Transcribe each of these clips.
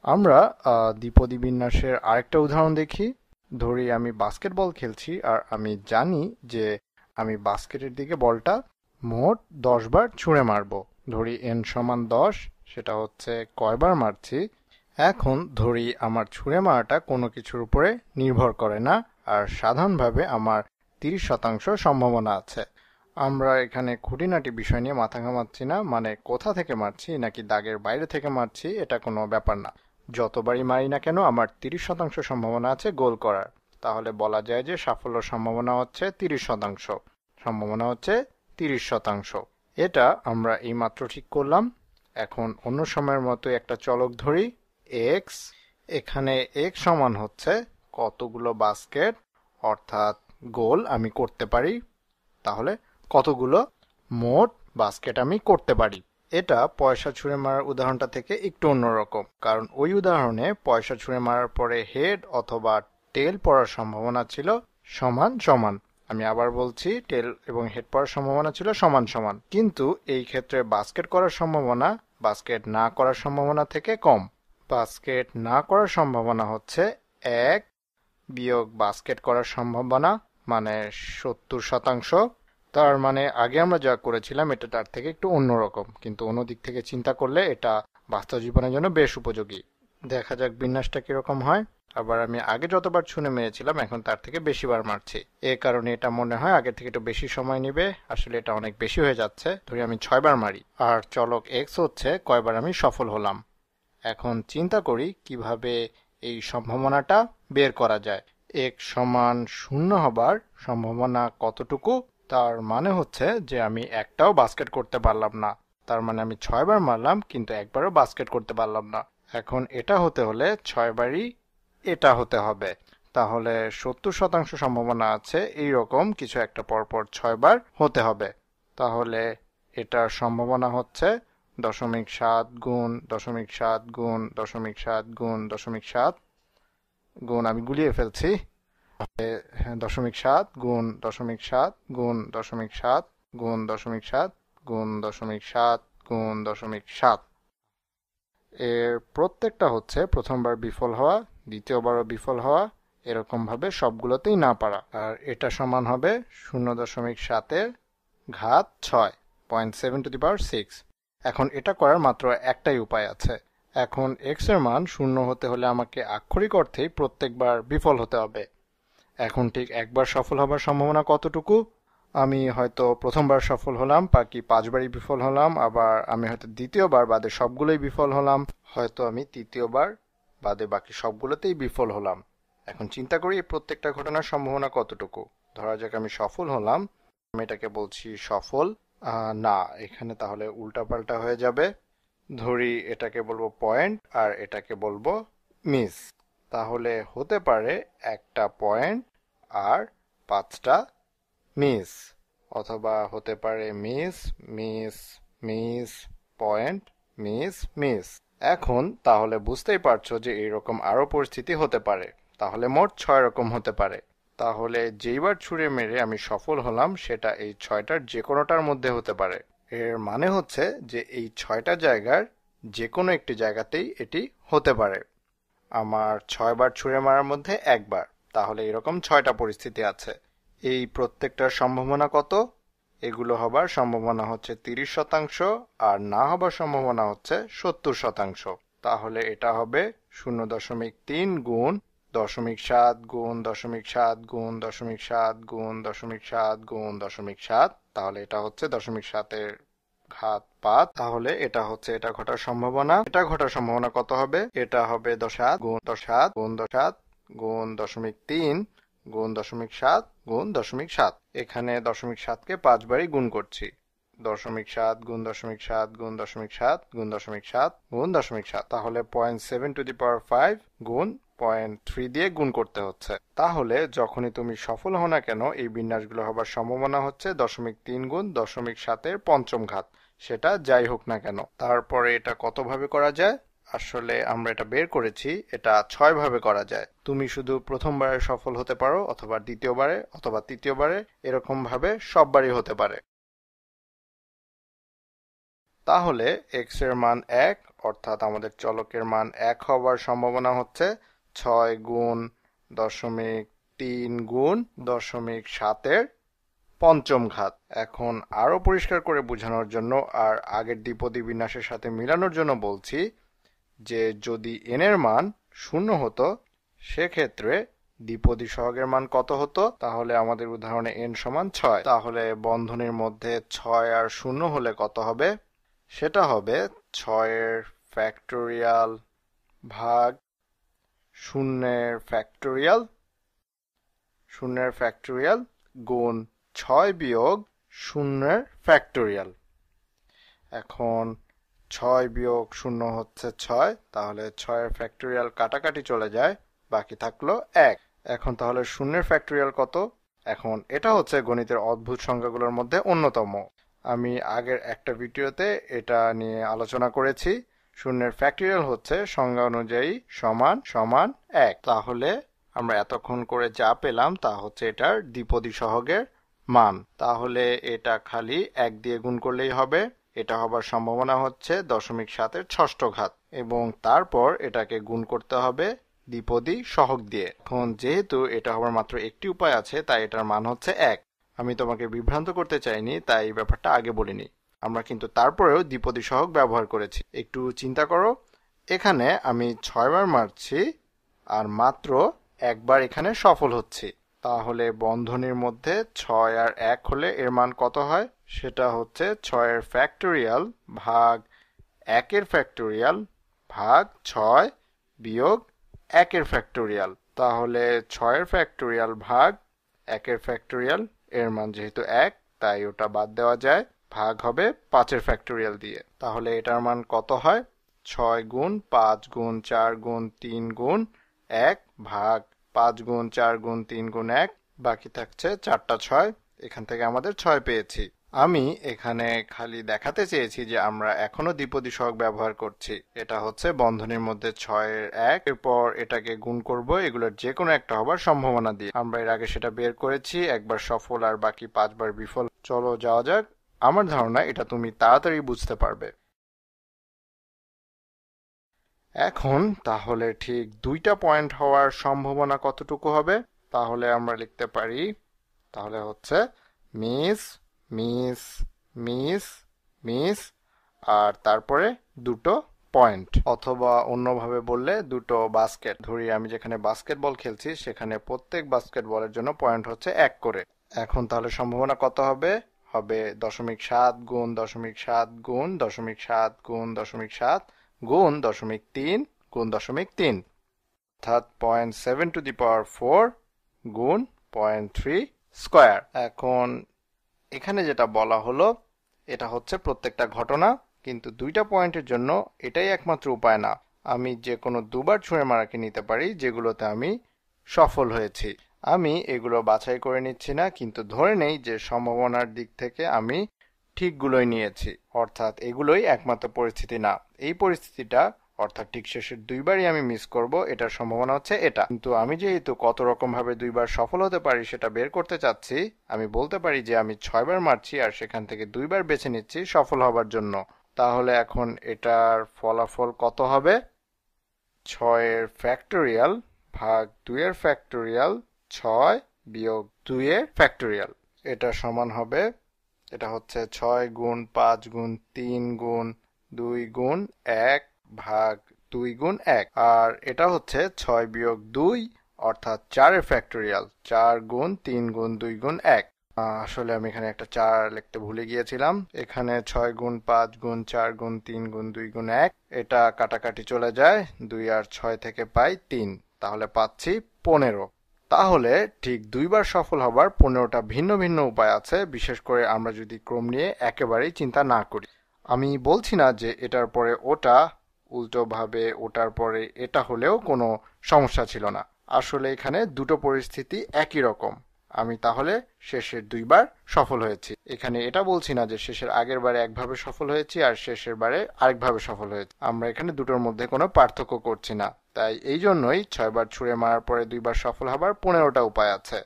আমরা দ্বিপদী বিন্যাসের আরেকটা উদাহরণ দেখি। ধরি আমি বাস্কেটবল খেলছি আর আমি জানি যে আমি বাস্কেটের দিকে বলটা মোট 10 বার ছুঁড়ে মারবো। ধরি n সমান 10, সেটা হচ্ছে কয়বার মারছি। এখন ধরি আমার ছুঁড়ে মারাটা কোনো কিছুর উপরে নির্ভর করে না, আর সাধারণভাবে আমার 30% সম্ভাবনা আছে। আমরা এখানে খুঁটিনাটি বিষয় নিয়ে মাথা ঘামাচ্ছি না, মানে কোথা থেকে মারছি নাকি দাগের বাইরে থেকে মারছি এটা কোনো ব্যাপার না। যতবারই মারি না কেন আমার 30% সম্ভাবনা আছে গোল করার। তাহলে বলা যায় যে সাফল্য সম্ভাবনা হচ্ছে 30%। সম্ভাবনা হচ্ছে 30%। এটা আমরা এইমাত্র ঠিক করলাম। এখন অন্য সময়ের মতো একটা চলক ধরি এক্স। এখানে এক্স সমান হচ্ছে কতগুলো বাস্কেট অর্থাৎ গোল আমি করতে পারি। তাহলে কতগুলো মোট বাস্কেট আমি করতে পারি। এটা পয়সা ছুঁড়ে মারার উদাহরণটা থেকে একটু অন্যরকম, কারণ ওই উদাহরণে পয়সা ছুঁড়ে মারার পরে হেড অথবা টেল পড়ার সম্ভাবনা ছিল সমান সমান। আমি আবার বলছি, টেল এবং হেড পড়ার সম্ভাবনা ছিল সমান সমান, কিন্তু এই ক্ষেত্রে বাস্কেট করার সম্ভাবনা বাস্কেট না করার সম্ভাবনা থেকে কম। বাস্কেট না করার সম্ভাবনা হচ্ছে 1 বিয়োগ বাস্কেট করার সম্ভাবনা, মানে 70%। তার মানে আগে আমরা যা করেছিলাম এটা তার থেকে একটু অন্যরকম, কিন্তু অন্য দিক থেকে চিন্তা করলে এটা বাস্তব জীবনের জন্য বেশ উপযোগী। দেখা যাক বিন্যাসটা কিরকম হয়। আবার আমি আগে যতবার ছুঁড়ে মেরেছিলাম এখন তার থেকে বেশিবার মারছি। এ কারণে এটা মনে হয় আগে থেকে একটু বেশি সময় নেবে, আসলে এটা অনেক বেশি হয়ে যাচ্ছে। ধরি আমি 6বার মারি, আর চলক এক্স হচ্ছে কয়বার আমি সফল হলাম। এখন চিন্তা করি কিভাবে এই সম্ভাবনাটা বের করা যায়। এক্স সমান 0 হবার সম্ভাবনা কতটুকু? তার মানে হচ্ছে যে আমি একটাও বাস্কেট করতে পারলাম না। তার মানে আমি 6বার মারলাম কিন্তু একবারও বাস্কেট করতে পারলাম না। এখন এটা হতে হলে 6বারই এটা হতে হবে। তাহলে 70% সম্ভাবনা আছে এইরকম কিছু একটা পরপর 6বার হতে হবে। তাহলে এটার সম্ভাবনা হচ্ছে 0.7 গুণ 0.7 গুণ 0.7 গুণ 0.7 গুণ, আমি গুলিয়ে ফেলছি, 0.7 গুণ 0.7 গুণ 0.7 গুণ 0.7 গুণ 0.7 গুণ 0.7। এর প্রত্যেকটা হচ্ছে প্রথমবার বিফল হওয়া, দ্বিতীয়বারও বিফল হওয়া, এরকম ভাবে সবগুলোতেই না পারা। আর এটা সমান হবে 0.7 ঘাত 6, 0.7 to the power 6। এখন এটা করার মাত্র একটাই উপায় আছে। এখন এক্স এর মান 0 হতে হলে আমাকে আক্ষরিক অর্থেই প্রত্যেকবার বিফল হতে হবে। এখন ঠিক একবার সফল হবার সম্ভাবনা কতটুকু? আমি হয়তো প্রথমবার সফল হলাম, বাকি 5বারই বিফল হলাম। আবার আমি হয়তো দ্বিতীয়বার বাদে সবগুলোই বিফল হলাম, হয়তো আমি তৃতীয়বার বাদে বাকি সবগুলোতেই বিফল হলাম। এখন চিন্তা করি এই প্রত্যেকটা ঘটনার সম্ভাবনা কতটুকু। ধরা যাক আমি সফল হলাম, আমি এটাকে বলছি সফল। না, এখানে তাহলে উল্টাপাল্টা হয়ে যাবে। ধরি এটাকে বলবো পয়েন্ট আর এটাকে বলবো মিস। তাহলে হতে পারে একটা পয়েন্ট আর 5টা মিস, অথবা হতে পারে miss miss miss point miss miss. এখন তাহলে বুঝতেই পারছো যে এইরকম আরো পরিস্থিতি হতে পারে। তাহলে মোট 6 রকম হতে পারে। তাহলে যেইবার ছুঁড়ে মেরে আমি সফল হলাম সেটা এই 6টার যে কোনোটার মধ্যে হতে পারে। এর মানে হচ্ছে যে এই 6টা জায়গার যে কোনো একটি জায়গাতেই এটি হতে পারে। আমার 6বার ছুঁড়ে মারার মধ্যে একবার, তাহলে এরকম 6টা পরিস্থিতি আছে। এই প্রত্যেকটার সম্ভাবনা কত? এগুলো হবার সম্ভাবনা হচ্ছে 30%, আর না হবার সম্ভাবনা হচ্ছে 70%। তাহলে এটা হবে 0.3 গুণ 0.7 গুণ 0.7 গুণ 0.7 গুণ 0.7 গুণ 0.7। তাহলে এটা হচ্ছে 0.7 ঘাত 5। তাহলে এটা হচ্ছে এটা ঘটার সম্ভাবনা। এটা ঘটার সম্ভাবনা কত হবে? এটা হবে 0.7 গুণ 0.7 গুণ 0.7 গুণ 0.3 গুণ 0.7 গুণ 0.7। এখানে 0.7কে 5বারই গুণ করছি। 0.7 গুণ 0.7 গুণ 0.7 গুণ 0.7 গুণ 0.7। তাহলে 0.7 to the power 5 গুণ 0.3 দিয়ে গুণ করতে হচ্ছে। তাহলে যখনই তুমি সফল হও না কেন এই বিন্যাসগুলো হবার সম্ভাবনা হচ্ছে 0.3 গুণ 0.7 পঞ্চম ঘাত। সেটা যাই হোক না কেন। তারপরে এটা কতভাবে করা যায়? আসলে আমরা এটা বের করেছি, এটা 6ভাবে করা যায়। তুমি শুধু প্রথমবারে সফল হতে পারো, অথবা দ্বিতীয়বারে, অথবা তৃতীয়বারে, এরকম ভাবে সববারই হতে পারে। তাহলে x এর মান 1, অর্থাৎ আমাদের চলকের মান 1 হওয়ার সম্ভাবনা হচ্ছে 6 গুণ 0.3 গুণ 0.7 এর পঞ্চম ঘাত। এখন আরো পরিষ্কার করে বোঝানোর জন্য আর আগের দ্বিপদী বিন্যাসের সাথে মিলানোর জন্য বলছি যে যদি n এর মান 0 হতো সেক্ষেত্রে দ্বিপদী সহগের মান কত হতো? তাহলে আমাদের উদাহরণে n সমান 6, তাহলে বন্ধনীর মধ্যে 6 আর 0 হলে কত হবে? সেটা হবে 6 এর ফ্যাক্টোরিয়াল ভাগ 0 এর ফ্যাক্টোরিয়াল, 0 এর ফ্যাক্টোরিয়াল গুণ 6 বিয়োগ 0 এর ফ্যাক্টোরিয়াল। এখন 6 বিয়োগ 0 হচ্ছে 6, তাহলে 6 এর ফ্যাক্টোরিয়াল কাটাকাটি চলে যায়, বাকি থাকলো 1। এখন তাহলে 0 এর ফ্যাক্টোরিয়াল কত? এখন এটা হচ্ছে গণিতের অদ্ভুত সংখ্যাগুলোর মধ্যে অন্যতম। আমি আগের একটা ভিডিওতে এটা নিয়ে আলোচনা করেছি। 0 এর ফ্যাক্টোরিয়াল হচ্ছে সংজ্ঞা অনুযায়ী সমান সমান 1। তাহলে আমরা এতক্ষণ করে যা পেলাম তা হচ্ছে এটার দ্বিপদী সহগের মান। তাহলে এটা খালি 1 দিয়ে গুণ করলেই হবে। এটা হবার সম্ভাবনা হচ্ছে 0.7 এর ষষ্ঠ ঘাত, এবং তারপর এটাকে গুণ করতে হবে দ্বিপদী সহগ দিয়ে। এখন যেহেতু এটা হবার মাত্র একটি উপায় আছে, তাই এটার মান হচ্ছে 1। আমি তোমাকে বিভ্রান্ত করতে চাইনি, তাই এই ব্যাপারটা আগে বলিনি। আমরা কিন্তু তারপরেও দ্বিপদী সহগ ব্যবহার করেছি। একটু চিন্তা করো, এখানে আমি 6 বার মারছি আর মাত্র একবার এখানে সফল হচ্ছি। তাহলে বন্ধনীর মধ্যে 6 আর 1 হলে এর মান কত হয়? সেটা হচ্ছে 6 এর ফ্যাক্টোরিয়াল ভাগ 1 এর ফ্যাক্টোরিয়াল ভাগ 6 বিয়োগ 1 এর ফ্যাক্টোরিয়াল। তাহলে 6 এর ফ্যাক্টোরিয়াল ভাগ 1 এর ফ্যাক্টোরিয়াল, এর মান যেহেতু 1 তাই ওটা বাদ দেওয়া যায়, ভাগ হবে 5 এর ফ্যাক্টোরিয়াল দিয়ে। তাহলে এটার মান কত হয়? 6 গুণ 5 গুণ 4 গুণ 3 গুণ 1 ভাগ 5 গুণ 4 গুণ 3 গুণ 1, বাকি থাকছে 4টা 6। এখান থেকে আমাদের 6 পেয়েছি। আমি এখানে খালি দেখাতে চেয়েছি যে আমরা এখনো দ্বিপদী সহগ ব্যবহার করছি। এটা হচ্ছে বন্ধনীর মধ্যে 6 এর 1, এরপর এটাকে গুণ করব এগুলোর যে কোনো একটা হবার সম্ভাবনা দিয়ে। আমরা এর আগে সেটা বের করেছি, একবার সফল আর বাকি 5 বার বিফল। চলো যাওয়া যাক। আমার ধারণা এটা তুমি তাড়াতাড়ি বুঝতে পারবে। এখন তাহলে ঠিক 2টা পয়েন্ট হওয়ার সম্ভাবনা কতটুকু হবে? তাহলে আমরা লিখতে পারি, তাহলে হচ্ছে মিস মিস মিস মিস আর তারপরে দুটো পয়েন্ট, অথবা অন্যভাবে বললে দুটো বাস্কেট। ধরি আমি যেখানে বাস্কেটবল খেলছি সেখানে প্রত্যেক বাস্কেটবলের জন্য পয়েন্ট হচ্ছে 1 করে। এখন তাহলে সম্ভাবনা কত হবে? হবে 0.7 গুণ 0.7 গুণ 0.7 গুণ 0.7 গুণ 0.3 গুণ 0.3, অর্থাৎ 0.7 টু দি পাওয়ার 4 গুণ 0.3 স্কয়ার। এখন এখানে যেটা বলা হলো এটা হচ্ছে প্রত্যেকটা ঘটনা, কিন্তু 2টা পয়েন্টের জন্য এটাই একমাত্র উপায় না। আমি যে কোনো দুবার ছুঁড়ে মারাকে নিতে পারি যেগুলোতে আমি সফল হয়েছি। আমি এগুলো বাছাই করে নিচ্ছি না, কিন্তু ধরে নেই যে সম্ভাবনার দিক থেকে আমি ঠিকগুলোই নিয়েছি, অর্থাৎ এগুলোই একমাত্র পরিস্থিতি না। এই পরিস্থিতিটা অর্থাৎ ঠিক শেষের 2বারই আমি মিস করব, এটার সম্ভাবনা হচ্ছে এটা। কিন্তু আমি যেহেতু কত রকম ভাবে 2বার সফল হতে পারি সেটা বের করতে চাচ্ছি, আমি বলতে পারি যে আমি 6 বার মারছি আর সেখান থেকে 2বার বেছে নিচ্ছি সফল হবার জন্য। তাহলে এখন এটার ফলাফল কত হবে? 6 এর ফ্যাক্টোরিয়াল ভাগ 2 এর ফ্যাক্টোরিয়াল 6 বিয়োগ 2 এর ফ্যাক্টোরিয়াল, এটা সমান হবে, এটা হচ্ছে 6 গুণ 5 গুণ 3 গুণ 2 গুণ 1 ভাগ 2 গুণ 1, আর এটা হচ্ছে 6 বিয়োগ 2 অর্থাৎ 4 এর ফ্যাক্টোরিয়াল 4 গুণ 3 গুণ 2 গুণ 1। আসলে আমি এখানে একটা 4 লিখতে ভুলে গিয়েছিলাম। এখানে 6 গুণ 5 গুণ 4 গুণ 3 গুণ 2 গুণ 1, এটা কাটাকাটি চলে যায়, 2 আর 6 থেকে পাই 3, তাহলে পাচ্ছি 15। তাহলে ঠিক 2বার সফল হবার 15টা ভিন্ন ভিন্ন উপায় আছে, বিশেষ করে আমরা যদি ক্রম নিয়ে একেবারেই চিন্তা না করি। আমি বলছি না যে এটার পরে ওটা, উল্টোভাবে ওটার পরে এটা হলেও কোনো সমস্যা ছিল না। আসলে এখানে দুটো পরিস্থিতি একই রকম। আমি তাহলে শেষের 2বার সফল হয়েছি। এখানে এটা বলছি না যে শেষের আগের বারে একভাবে সফল হয়েছি আর শেষের বারে আরেকভাবে সফল হয়েছি। আমরা এখানে দুটোর মধ্যে কোনো পার্থক্য করছি না। তাই এই জন্যই 6 বার ছুঁড়ে মারার পরে 2বার সফল হবার 15টা উপায় আছে।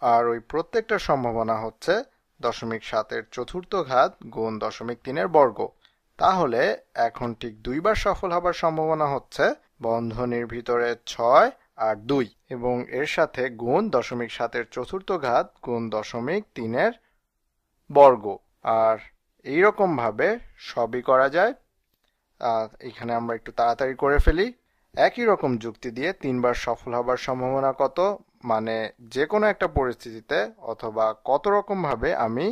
আর ওই প্রত্যেকটা সম্ভাবনা হচ্ছে 0.7 এর চতুর্থ ঘাত গুণ 0.3 এর বর্গ। তাহলে এখন ঠিক দুইবার সফল হবার সম্ভাবনা হচ্ছে বন্ধনীর ভিতরে 6 আর 2 এবং এর সাথে গুণ 0.7 চতুর্থ ঘাত গুণ 0.3 বর্গ। আর এইরকম ভাবে সবই করা যায়। এখানে আমরা একটু তাড়াতাড়ি করে ফেলি। একই রকম যুক্তি দিয়ে 3বার সফল হবার সম্ভাবনা কত, মানে যে কোনো একটা পরিস্থিতিতে অথবা কত রকম ভাবে আমি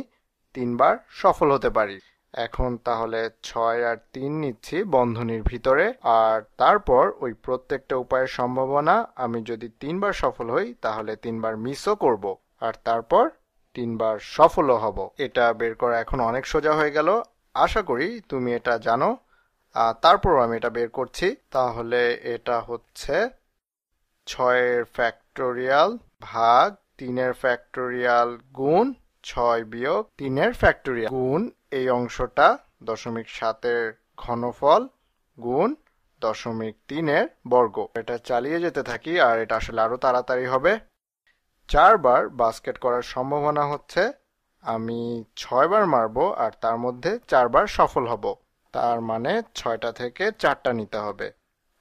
3বার সফল হতে পারি। এখন তাহলে 6 আর 3 নিচ্ছি বন্ধনীর ভিতরে, আর তারপর ওই প্রত্যেকটা উপায়ের সম্ভাবনা আমি যদি 3বার সফল হই তাহলে 3বার মিসও করব, আর তারপর 3বার সফলও হব। এটা বের করা এখন অনেক সোজা হয়ে গেল। আশা করি তুমি এটা জানো। তারপরও আমি এটা বের করছি। তাহলে এটা হচ্ছে 6 এর ফ্যাক্টোরিয়াল ভাগ 3 এর ফ্যাক্টোরিয়াল গুণ 6 বিয়োগ 3 এর ফ্যাক্টোরিয়াল গুণ এই অংশটা 0.7 এর ঘনফল গুণ 0.3 এর বর্গ। এটা চালিয়ে যেতে থাকি আর এটা আসলে আরো তাড়াতাড়ি হবে। 4বার বাস্কেট করার সম্ভাবনা হচ্ছে আমি 6বার মারবো আর তার মধ্যে 4বার সফল হব। তার মানে 6টা থেকে 4টা নিতে হবে।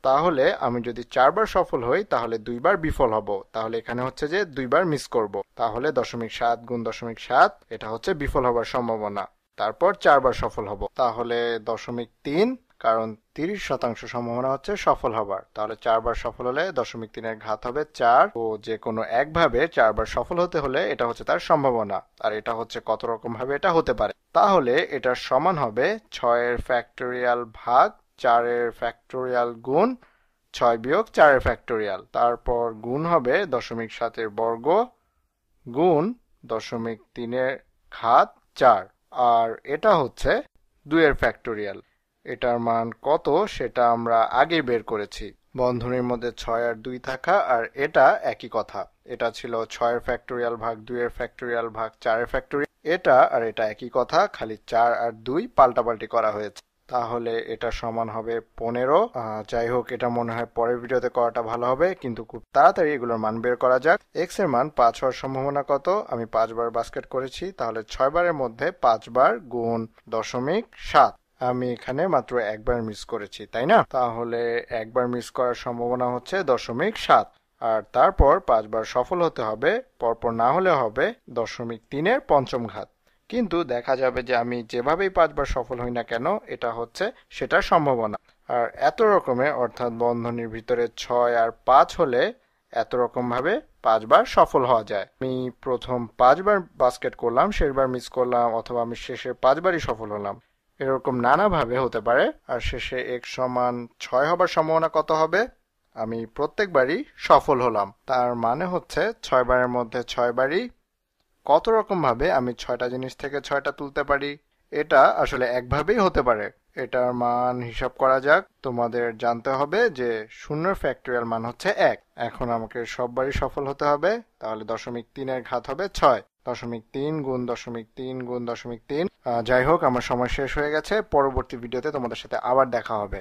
তাহলে আমি যদি 4বার সফল হই তাহলে 2বার বিফল হব। তাহলে এখানে হচ্ছে যে 2বার মিস করব। তাহলে 0.7 গুণ 0.7 এটা হচ্ছে বিফল হবার সম্ভাবনা। তারপর 4বার সফল হব। তাহলে 0.3, কারণ 30% সম্ভাবনা হচ্ছে সফল হবার। তাহলে 4বার সফল হলে 0.3 এর ঘাত হবে 4। তো যে কোনো একভাবে 4বার সফল হতে হলে এটা হচ্ছে তার সম্ভাবনা, আর এটা হচ্ছে কত রকম ভাবে এটা হতে পারে। তাহলে এটার সমান হবে 6 এর ফ্যাক্টোরিয়াল ভাগ 4 এর ফ্যাক্টোরিয়াল গুণ 6 বিয়োগ 4 এর ফ্যাক্টোরিয়াল। তারপর গুণ হবে 0.7 এর বর্গ গুণ 0.3 এর ঘাত 4, আর এটা হচ্ছে 2 এর ফ্যাক্টোরিয়াল। এটার মান কত সেটা আমরা আগে বের করেছি। বন্ধনীর মধ্যে 6 আর 2 থাকা, আর এটা একই কথা। এটা ছিল 6 এর ফ্যাক্টোরিয়াল ভাগ 2 এর ফ্যাক্টোরিয়াল ভাগ 4 এর ফ্যাক্টোরিয়াল। এটা আর এটা একই কথা, খালি 4 আর 2 পাল্টাপাল্টি করা হয়েছে। তাহলে এটা সমান হবে 15। যাই হোক, এটা মনে হয় পরের ভিডিওতে করাটা ভালো হবে, কিন্তু খুব তাড়াতাড়ি এগুলোর মান বের করা যাক। এক্স এর মান 5 হওয়ার সম্ভাবনা কত? আমি 5বার বাস্কেট করেছি, তাহলে 6বারের মধ্যে 5বার গুণ 0.7। আমি এখানে মাত্র একবার মিস করেছি, তাই না? তাহলে একবার মিস করার সম্ভাবনা হচ্ছে 0.7, আর তারপর 5বার সফল হতে হবে। পরপর না হলে হবে 0.3 এর পঞ্চম ঘাত। কিন্তু দেখা যাবে যে আমি যেভাবেই 5বার সফল হই না কেন, এটা হচ্ছে সেটার সম্ভাবনা। আর এত রকমের, অর্থাৎ বন্ধনীর ভিতরে 6 আর 5 হলে এত রকম ভাবে 5বার সফল হওয়া যায়। আমি প্রথম 5বার বাস্কেট করলাম, শেষবার মিস করলাম, অথবা আমি শেষে 5বারই সফল হলাম। এরকম নানাভাবে হতে পারে। আর শেষে x সমান 6 হবার সম্ভাবনা কত হবে? আমি প্রত্যেকবারই সফল হলাম। তার মানে হচ্ছে 6বারের মধ্যে 6বারই। কত রকম ভাবে আমি 6টা জিনিস থেকে 6টা তুলতে পারি? এটা আসলে একভাবেই হতে পারে। এটার মান হিসাব করা যাক। তোমাদের জানতে হবে যে 0 ফ্যাক্টোরিয়াল মান হচ্ছে 1। এখন আমাকে সববারই সফল হতে হবে। তাহলে 0.3 এর ঘাত হবে 6। 0.3 গুণ 0.3 গুণ 0.3। যাই হোক, আমার সময় শেষ হয়ে গেছে। পরবর্তী ভিডিওতে তোমাদের সাথে আবার দেখা হবে।